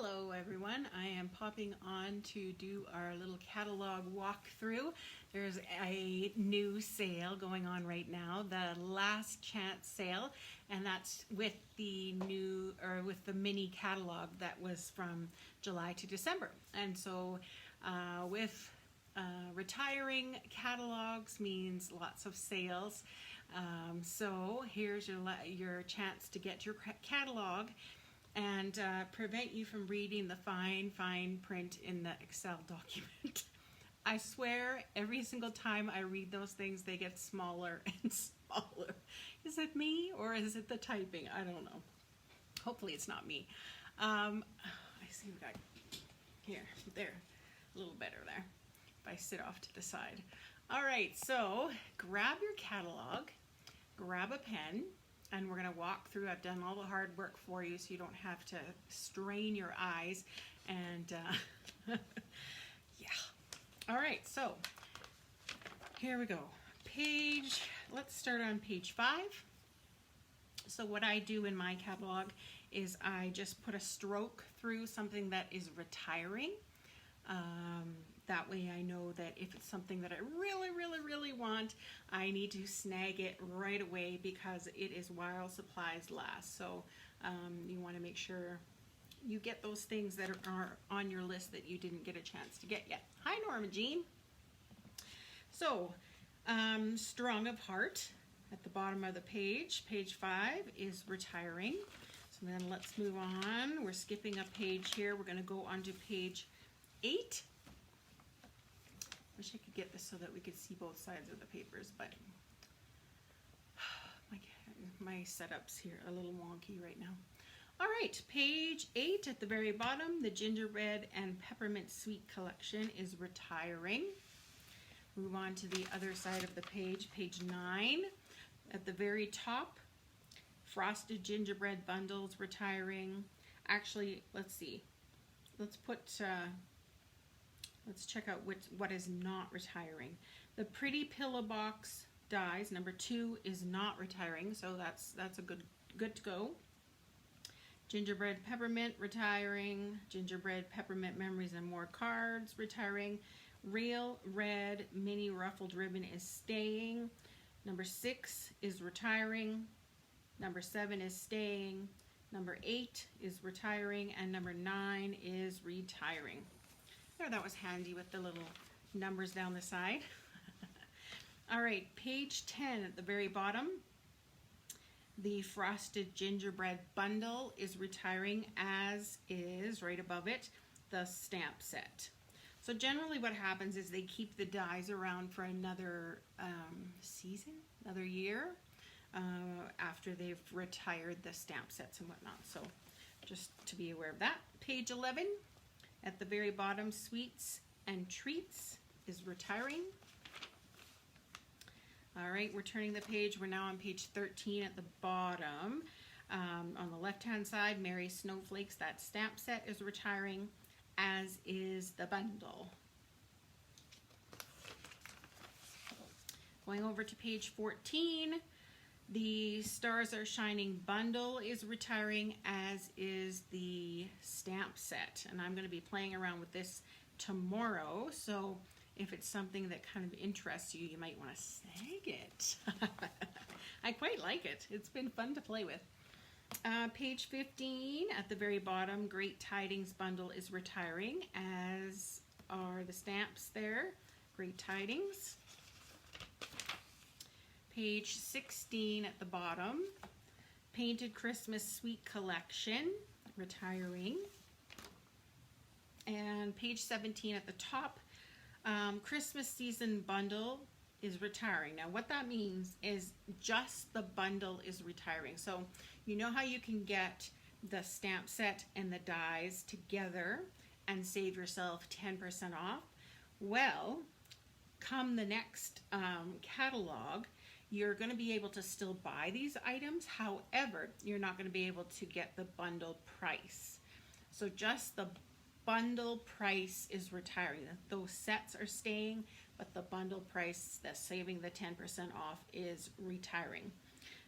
Hello everyone, I am popping on to do our little catalog walkthrough. There's a new sale going on right now, the last chance sale, and that's with the mini catalog that was from July to December. And so with retiring, catalogs means lots of sales. So here's your chance to get your catalog and prevent you from reading the fine print in the Excel document. I swear every single time I read those things, they get smaller and smaller. Is it me or is it the typing? I don't know. Hopefully it's not me. I see we got here, there, a little better there if I sit off to the side. All right, so grab your catalog, grab a pen, and we're going to walk through. I've done all the hard work for you so you don't have to strain your eyes. And yeah. All right, so here we go. Let's start on page 5. So what I do in my catalog is I just put a stroke through something that is retiring. That way I know that if it's something that I really want, I need to snag it right away because it is while supplies last. So you want to make sure you get those things that are on your list that you didn't get a chance to get yet. Hi, Norma Jean. So Strong of Heart at the bottom of the page, page 5 is retiring. So then let's move on. We're skipping a page here. We're going to go on to page 8. Wish I could get this so that we could see both sides of the papers, but my setup's here a little wonky right now. All right, page 8 at the very bottom, the Gingerbread and Peppermint Sweet Collection is retiring. Move on to the other side of the page, page 9. At the very top, Frosted Gingerbread Bundles retiring. Actually, let's see. Let's check out what is not retiring. The Pretty Pillow Box Dies, number 2, is not retiring, so that's a good to go. Gingerbread Peppermint retiring. Gingerbread Peppermint Memories and More Cards retiring. Real Red Mini Ruffled Ribbon is staying. Number 6 is retiring. Number 7 is staying. Number 8 is retiring, and number 9 is retiring. There, that was handy with the little numbers down the side. All right, page 10 at the very bottom. The Frosted Gingerbread Bundle is retiring, as is, right above it, the stamp set. So generally what happens is they keep the dies around for another season, another year, after they've retired the stamp sets and whatnot. So just to be aware of that. Page 11. At the very bottom, Sweets and Treats is retiring. All right, we're turning the page. We're now on page 13 at the bottom. On the left-hand side, Merry Snowflakes, that stamp set is retiring, as is the bundle. Going over to page 14, the Stars Are Shining bundle is retiring, as is the stamp set. And I'm going to be playing around with this tomorrow, so if it's something that kind of interests you, you might want to snag it. I quite like it. It's been fun to play with. Page 15, at the very bottom, Great Tidings bundle is retiring, as are the stamps there. Great Tidings. Page 16 at the bottom, Painted Christmas Sweet Collection, retiring. And page 17 at the top, Christmas Season Bundle is retiring. Now what that means is just the bundle is retiring. So you know how you can get the stamp set and the dies together and save yourself 10% off? Well, come the next catalog, you're going to be able to still buy these items. However, you're not going to be able to get the bundle price. So just the bundle price is retiring. Those sets are staying, but the bundle price, that's saving the 10% off, is retiring.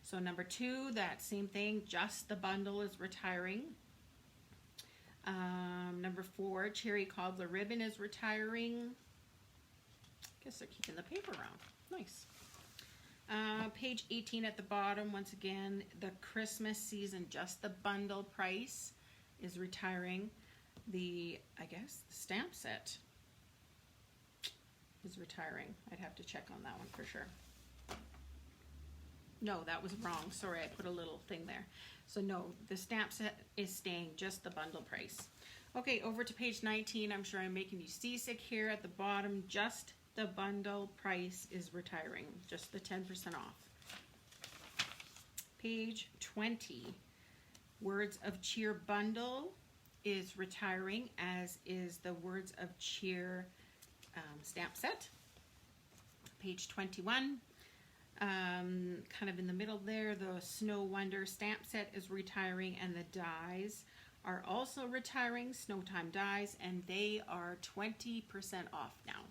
So number 2, that same thing, just the bundle is retiring. Number 4, Cherry Cobbler Ribbon is retiring. Guess they're keeping the paper around. Nice. Page 18 at the bottom, once again, the Christmas season, just the bundle price is retiring. The stamp set is retiring. I'd have to check on that one for sure. No, that was wrong. Sorry, I put a little thing there. So no, the stamp set is staying, just the bundle price. Okay, over to page 19. I'm sure I'm making you seasick here at the bottom. Just the bundle price is retiring, just the 10% off. Page 20, Words of Cheer bundle is retiring, as is the Words of Cheer stamp set. Page 21, kind of in the middle there, the Snow Wonder stamp set is retiring, and the dies are also retiring, Snow Time dies, and they are 20% off now.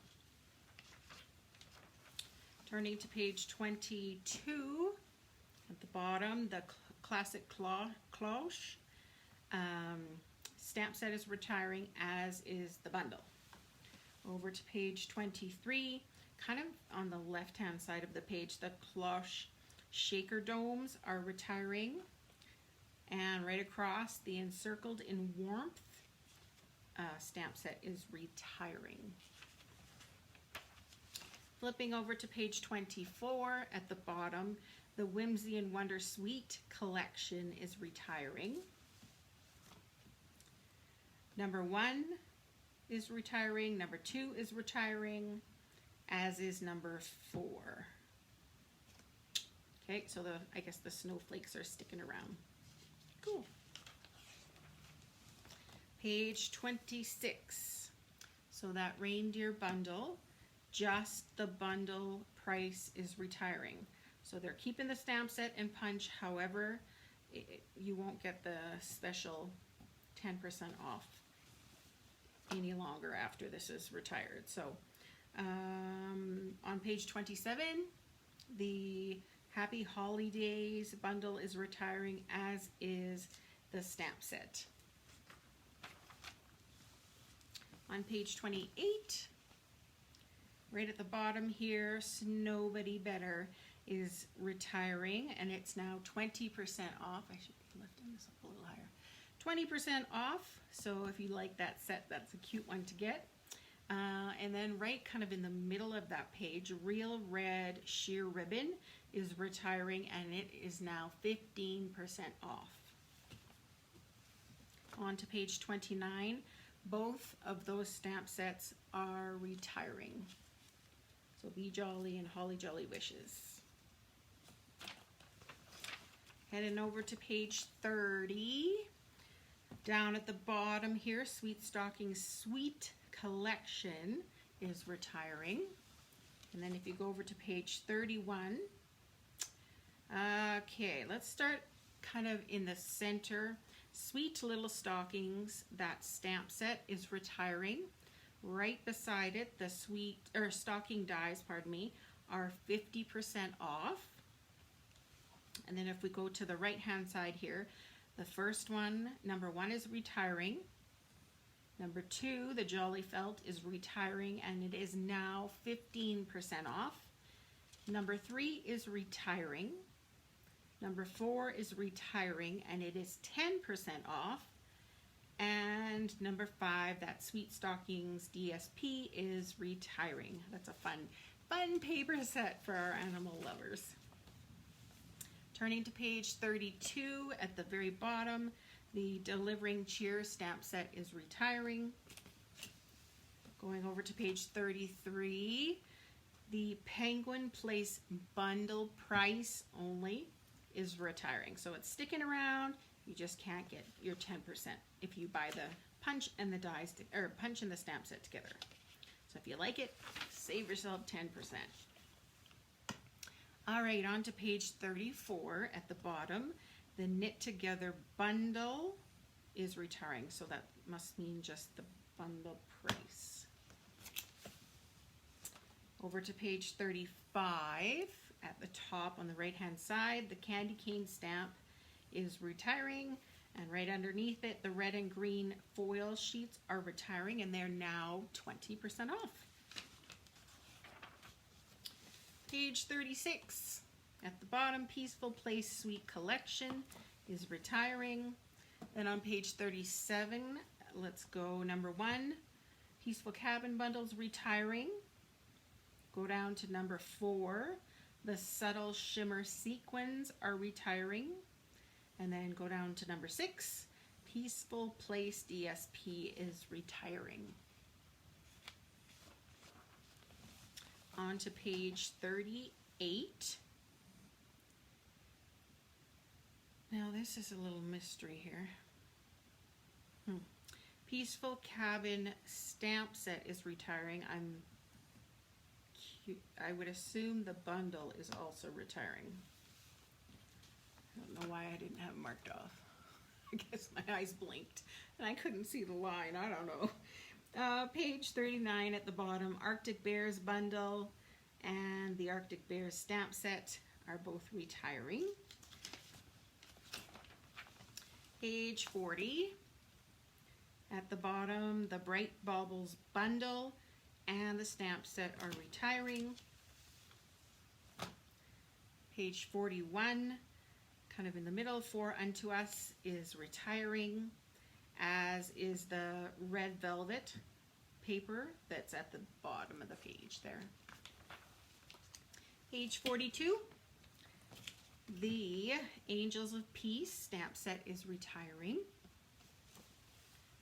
Turning to page 22, at the bottom, the Classic Cloche stamp set is retiring, as is the bundle. Over to page 23, kind of on the left-hand side of the page, the Cloche Shaker Domes are retiring. And right across, the Encircled in Warmth stamp set is retiring. Flipping over to page 24, at the bottom, the Whimsy and Wonder Sweet collection is retiring. Number 1 is retiring, number 2 is retiring, as is number 4. Okay, so I guess the snowflakes are sticking around. Cool. Page 26. So that reindeer bundle, just the bundle price is retiring. So they're keeping the stamp set and punch, however, you won't get the special 10% off any longer after this is retired. So on page 27, the Happy Holidays bundle is retiring, as is the stamp set. On page 28, right at the bottom here, Snowbody Better is retiring, and it's now 20% off. I should be lifting this up a little higher. 20% off, so if you like that set, that's a cute one to get. And then right kind of in the middle of that page, Real Red Sheer Ribbon is retiring, and it is now 15% off. On to page 29, both of those stamp sets are retiring. So Be Jolly and Holly Jolly Wishes. Heading over to page 30. Down at the bottom here, Sweet Stocking Sweet Collection is retiring. And then if you go over to page 31, okay, let's start kind of in the center. Sweet Little Stockings, that stamp set is retiring. Right beside it, the stocking dies, are 50% off. And then if we go to the right-hand side here, the first one, number 1 is retiring. Number 2, the Jolly Felt, is retiring, and it is now 15% off. Number 3 is retiring. Number 4 is retiring, and it is 10% off. And number 5, that Sweet Stockings DSP, is retiring. That's a fun paper set for our animal lovers. Turning to page 32, at the very bottom, the Delivering Cheer stamp set is retiring. Going over to page 33, the Penguin Place bundle price only is retiring. So it's sticking around, you just can't get your 10% if you buy the punch and the dies, or punch and the stamp set together. So if you like it, save yourself 10%. All right, on to page 34 at the bottom. The Knit Together bundle is retiring, so that must mean just the bundle price. Over to page 35, at the top on the right-hand side, the Candy Cane stamp is retiring, And right underneath it, the red and green foil sheets are retiring, and they're now 20% off. Page 36. At the bottom, Peaceful Place Suite Collection is retiring. Then on page 37, let's go number 1. Peaceful Cabin Bundles retiring. Go down to number 4. The Subtle Shimmer Sequins are retiring. And then go down to number 6. Peaceful Place DSP is retiring. On to page 38. Now this is a little mystery here. Peaceful Cabin Stamp Set is retiring. I would assume the bundle is also retiring. I don't know why I didn't have it marked off. I guess my eyes blinked and I couldn't see the line. I don't know. Page 39 at the bottom, Arctic Bears bundle and the Arctic Bears stamp set are both retiring. Page 40 at the bottom, the Bright Baubles bundle and the stamp set are retiring. Page 41, kind of in the middle, For Unto Us is retiring, as is the red velvet paper that's at the bottom of the page there. Page 42, the Angels of Peace stamp set is retiring.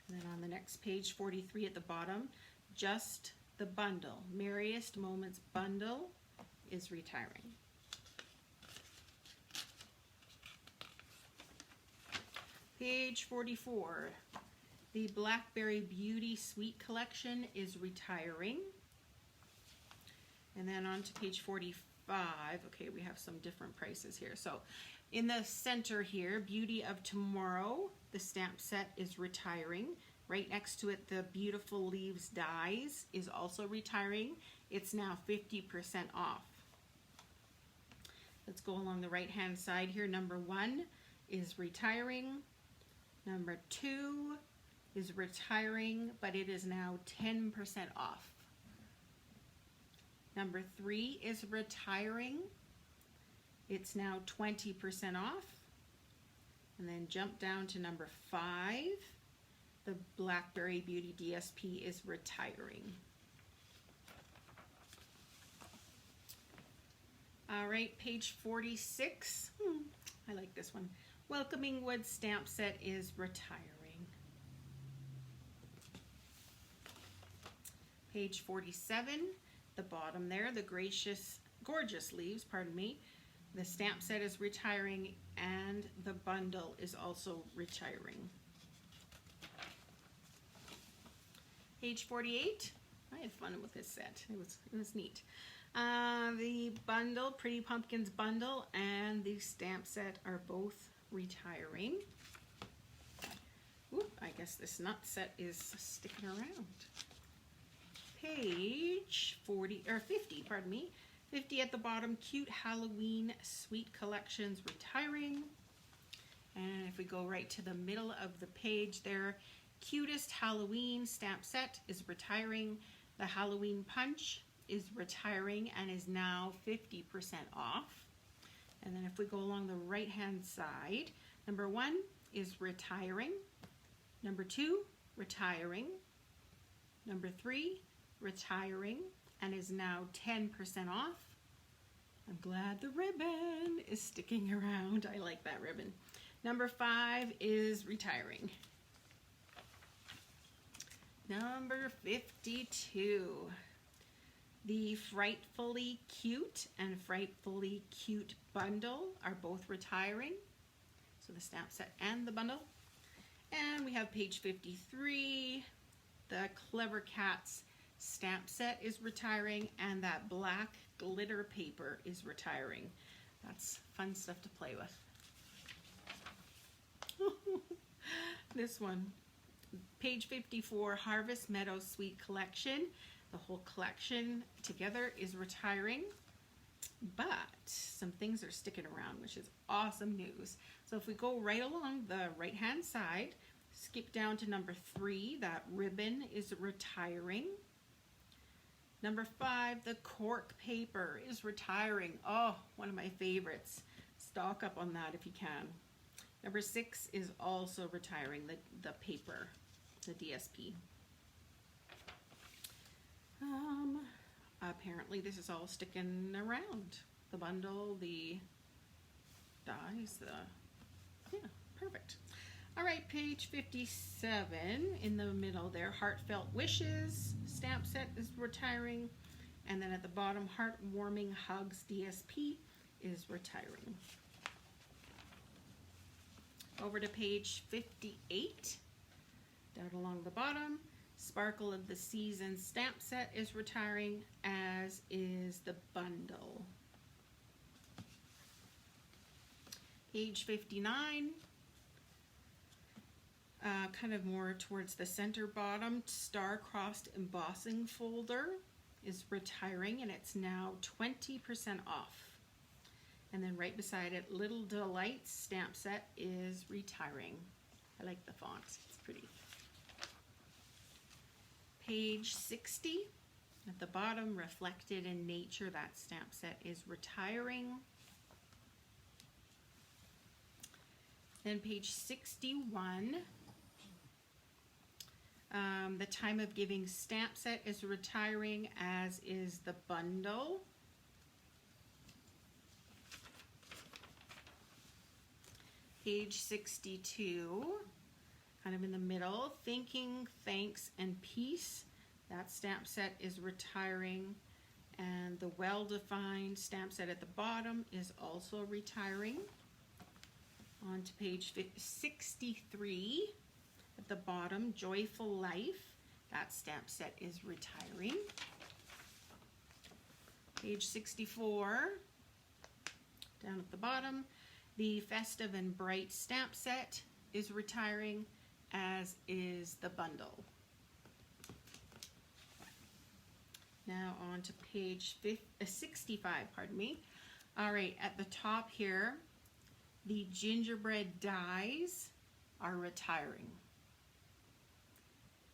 And then on the next page, 43 at the bottom, Just the Bundle, Merriest Moments bundle is retiring. Page 44, the Blackberry Beauty Sweet Collection is retiring. And then on to page 45, okay, we have some different prices here. So in the center here, Beauty of Tomorrow, the stamp set is retiring. Right next to it, the Beautiful Leaves Dies is also retiring. It's now 50% off. Let's go along the right-hand side here. Number 1 is retiring. Number 2 is retiring, but it is now 10% off. Number 3 is retiring. It's now 20% off. And then jump down to number 5. The Blackberry Beauty DSP is retiring. All right, page 46. I like this one. Welcoming Wood stamp set is retiring. Page 47, the bottom there, the Gorgeous Leaves, pardon me. The stamp set is retiring and the bundle is also retiring. Page 48, I had fun with this set. It was neat. The bundle, Pretty Pumpkins bundle, and the stamp set are both retiring. Ooh, I guess this nut set is sticking around. Page 50, pardon me. 50 at the bottom, Cute Halloween Sweet Collections retiring. And if we go right to the middle of the page there, Cutest Halloween stamp set is retiring. The Halloween Punch is retiring and is now 50% off. And then if we go along the right-hand side, number 1 is retiring. Number 2, retiring. Number 3, retiring and is now 10% off. I'm glad the ribbon is sticking around. I like that ribbon. Number 5 is retiring. Number 52. The Frightfully Cute and Frightfully Cute bundle are both retiring. So the stamp set and the bundle. And we have page 53. The Clever Cats stamp set is retiring and that black glitter paper is retiring. That's fun stuff to play with. This one. Page 54, Harvest Meadows Sweet Collection. The whole collection together is retiring. but some things are sticking around, which is awesome news. So if we go right along the right hand side, skip down to number 3, that ribbon is retiring. Number 5, the cork paper is retiring. Oh, one of my favorites. Stock up on that if you can. Number 6 is also retiring, the paper, the DSP. Apparently this is all sticking around. The bundle, the dies, yeah, perfect. All right, page 57 in the middle there, Heartfelt Wishes stamp set is retiring. And then at the bottom, Heartwarming Hugs DSP is retiring. Over to page 58, down along the bottom, Sparkle of the Season stamp set is retiring, as is the bundle. Page 59, kind of more towards the center bottom, Star-Crossed Embossing folder is retiring, and it's now 20% off. And then right beside it, Little Delights stamp set is retiring. I like the font, it's pretty. Page 60, at the bottom, Reflected in Nature, that stamp set is retiring. Then page 61, the Time of Giving stamp set is retiring, as is the bundle. Page 62, kind of in the middle, Thinking, Thanks, and Peace. That stamp set is retiring. And the Well-Defined stamp set at the bottom is also retiring. On to page 63, at the bottom, Joyful Life. That stamp set is retiring. Page 64, down at the bottom, the Festive and Bright stamp set is retiring, as is the bundle. Now on to page 65, pardon me. All right, at the top here, the Gingerbread dies are retiring.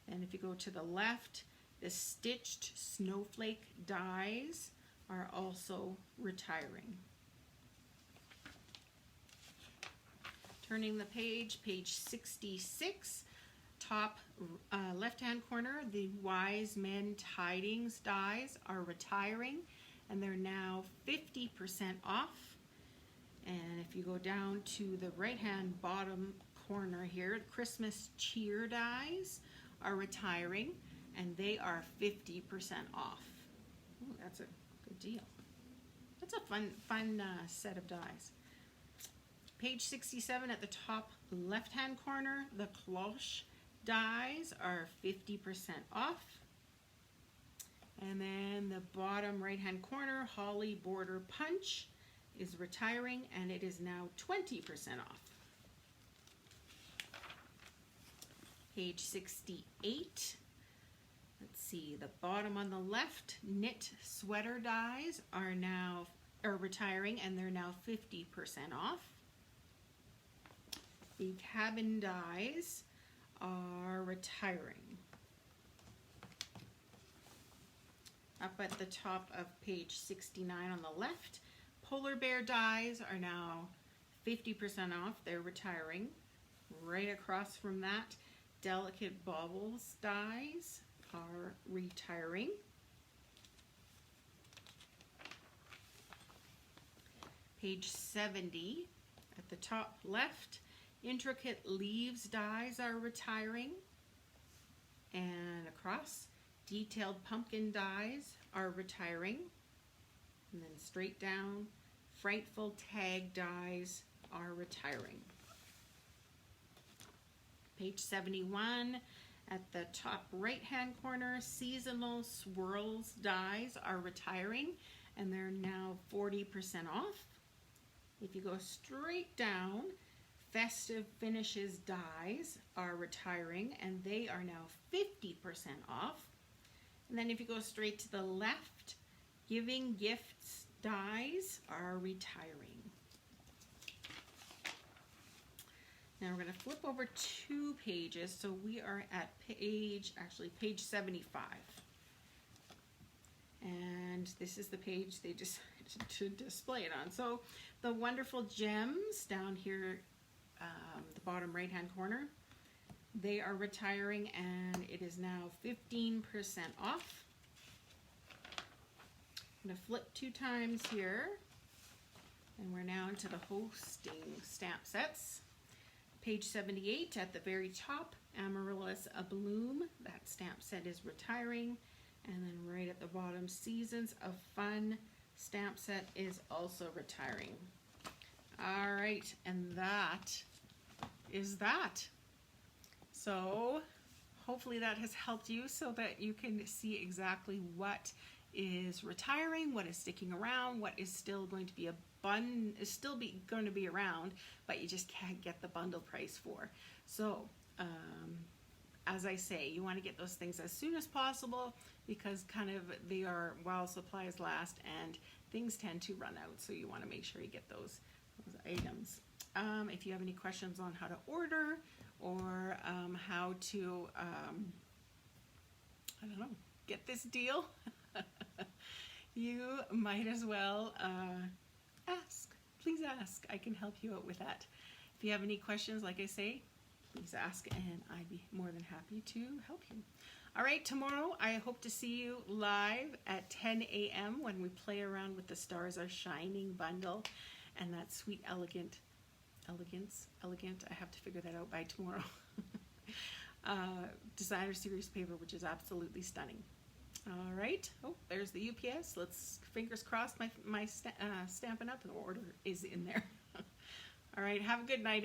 And if you go to the left, the Stitched Snowflake dies are also retiring. Turning the page, page 66, top left-hand corner, the Wise Men Tidings dies are retiring, and they're now 50% off. And if you go down to the right-hand bottom corner here, Christmas Cheer dies are retiring, and they are 50% off. Ooh, that's a good deal. That's a fun set of dies. Page 67 at the top left-hand corner, the Cloche dies are 50% off. And then the bottom right-hand corner, Holly Border Punch is retiring, and it is now 20% off. Page 68. Let's see, the bottom on the left, Knit Sweater dies are retiring, and they're now 50% off. The Cabin dies are retiring. Up at the top of page 69 on the left, Polar Bear dies are now 50% off. They're retiring. Right across from that, Delicate Baubles dies are retiring. Page 70 at the top left, Intricate Leaves dies are retiring. And across, Detailed Pumpkin dies are retiring. And then straight down, Frightful Tag dies are retiring. Page 71, at the top right-hand corner, Seasonal Swirls dies are retiring, and they're now 40% off. If you go straight down, Festive Finishes dies are retiring, and they are now 50% off. And then if you go straight to the left, Giving Gifts dies are retiring. Now we're going to flip over 2 pages, so we are at page 75. And this is the page they decided to display it on. So the wonderful gems down here, the bottom right hand corner, they are retiring, and it is now 15% off. I'm going to flip 2 times here, and we're now into the hosting stamp sets. Page 78 at the very top, Amaryllis Abloom. That stamp set is retiring. And then right at the bottom, Seasons of Fun stamp set is also retiring. All right, and that is that. So hopefully that has helped you so that you can see exactly what is retiring, what is sticking around, what is still going to be going to be around, but you just can't get the bundle price for. So as I say, you want to get those things as soon as possible, because kind of they are while supplies last, and things tend to run out, so you want to make sure you get those items. If you have any questions on how to order, or how to I don't know, get this deal, you might as well ask. Please ask. I can help you out with that. If you have any questions, like I say, please ask, and I'd be more than happy to help you. All right, tomorrow I hope to see you live at 10 a.m. when we play around with the Stars Are Shining bundle and that sweet elegant, I have to figure that out by tomorrow. Designer series paper, which is absolutely stunning. All right. Oh, there's the UPS. Let's fingers crossed my Stampin' Up! Order is in there. All right. Have a good night.